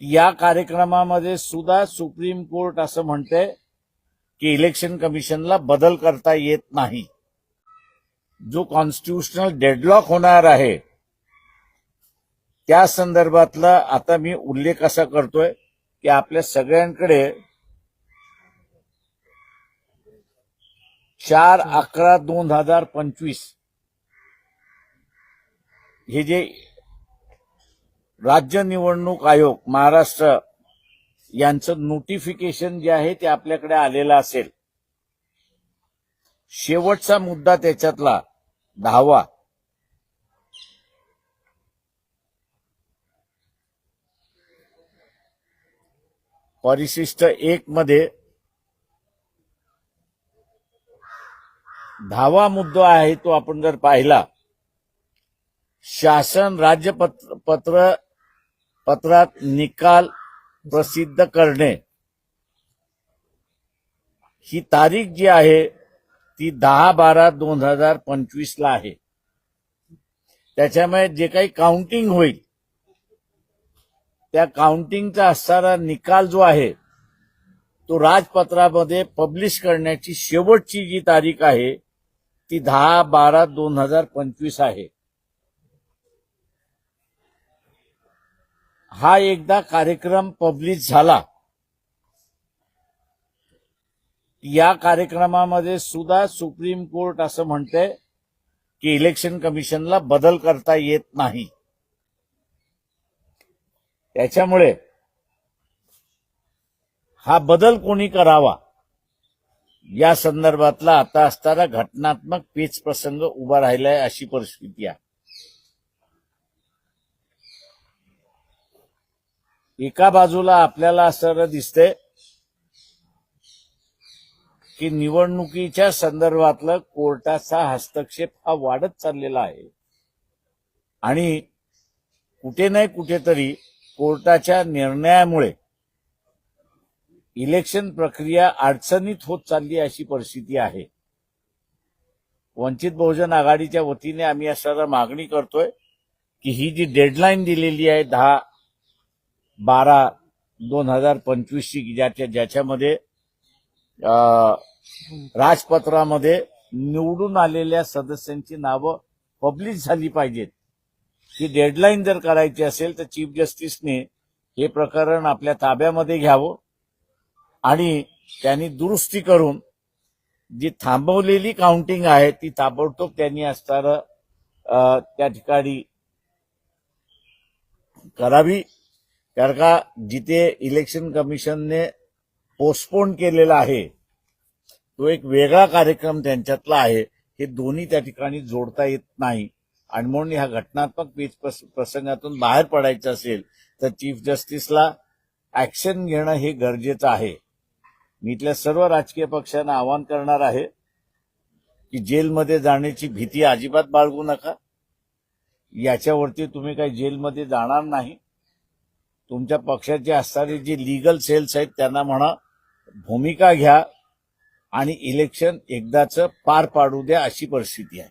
या कार्यक्रमामध्ये सुद्धा सुप्रीम कोर्ट असं म्हणते की इलेक्शन कमिशनला बदल करता येत नाही. जो कॉन्स्टिट्यूशनल डेडलॉक होणार आहे त्या संदर्भातला आता मी उल्लेख असा करतोय की आपल्या सगळ्यांकडे 4/11/2025 हे जे राज्य निवडणूक आयोग महाराष्ट्र यांचं नोटिफिकेशन जे आहे ते आपल्याकडे आलेलं असेल. शेवटचा मुद्दा त्याच्यातला 10वा परिशिष्ट 1 मध्ये 10वा मुद्दा आहे तो आपण जर पाहिला, शासन पत्रात निकाल प्रसिद्ध करणे ही तारीख जी आहे ती 10/12/2025 ला आहे. त्याच्यामुळे जे काही काउंटिंग होईल त्या काउंटिंगचा असणारा निकाल जो आहे तो राजपत्रामध्ये पब्लिश करण्याची शेवटची जी तारीख आहे ती 10/12/2025 आहे. हा एकदा कार्यक्रम पब्लिश झाला, या कार्यक्रमामध्ये सुद्धा सुप्रीम कोर्ट असं म्हणते की इलेक्शन कमिशनला बदल करता येत नाही. त्याच्यामुळे हा बदल कोणी करावा या संदर्भातला आता असताना घटनात्मक पेच प्रसंग उभा राहिलाय अशी परिस्थिती आहे. एका बाजूला आपल्याला असं दिसतंय की निवडणुकीच्या संदर्भातलं कोर्टाचा हस्तक्षेप हा वाढत चाललेला आहे आणि कुठे नाही कुठेतरी कोर्टाच्या निर्णयामुळे इलेक्शन प्रक्रिया अडचणीत होत चालली अशी परिस्थिती आहे. वंचित बहुजन आघाडीच्या वतीने आम्ही असणारा मागणी करतोय की ही जी डेडलाईन दिलेली आहे 10/12/2025 ची ज्याच्यामध्ये राजपत्रामध्ये निवडून आलेल्या सदस्यांची नावं पब्लिश झाली पाहिजेत. ही डेडलाईन जर करायची असेल तर चीफ जस्टिसने हे प्रकरण आपल्या ताब्यामध्ये घ्यावं आणि त्यांनी दुरुस्ती करून जी थांबवलेली काउंटिंग आहे ती ताबडतोब त्यांनी असणारं त्या ठिकाणी करावी. कारण का जिथे इलेक्शन कमिशनने पोस्टपोन केलेला आहे तो एक वेगळा कार्यक्रम त्यांच्यातला आहे, हे दोन्ही त्या ठिकाणी जोडता येत नाही. आणि म्हणून ह्या घटनात्मक पेच प्रसंगातून बाहेर पडायचं असेल तर चीफ जस्टिसला ऍक्शन घेणं हे गरजेचं आहे. मी इथल्या सर्व राजकीय पक्षांना आवाहन करणार आहे की जेलमध्ये जाण्याची भीती अजिबात बाळगू नका. याच्यावरती तुम्ही काही जेलमध्ये जाणार नाही. तुमच्या पक्षाचे असणारे जे लीगल सेल्स आहेत त्यांना म्हणा भूमिका घ्या आणि इलेक्शन एकदाच पार पाडू द्या अशी परिस्थिती आहे.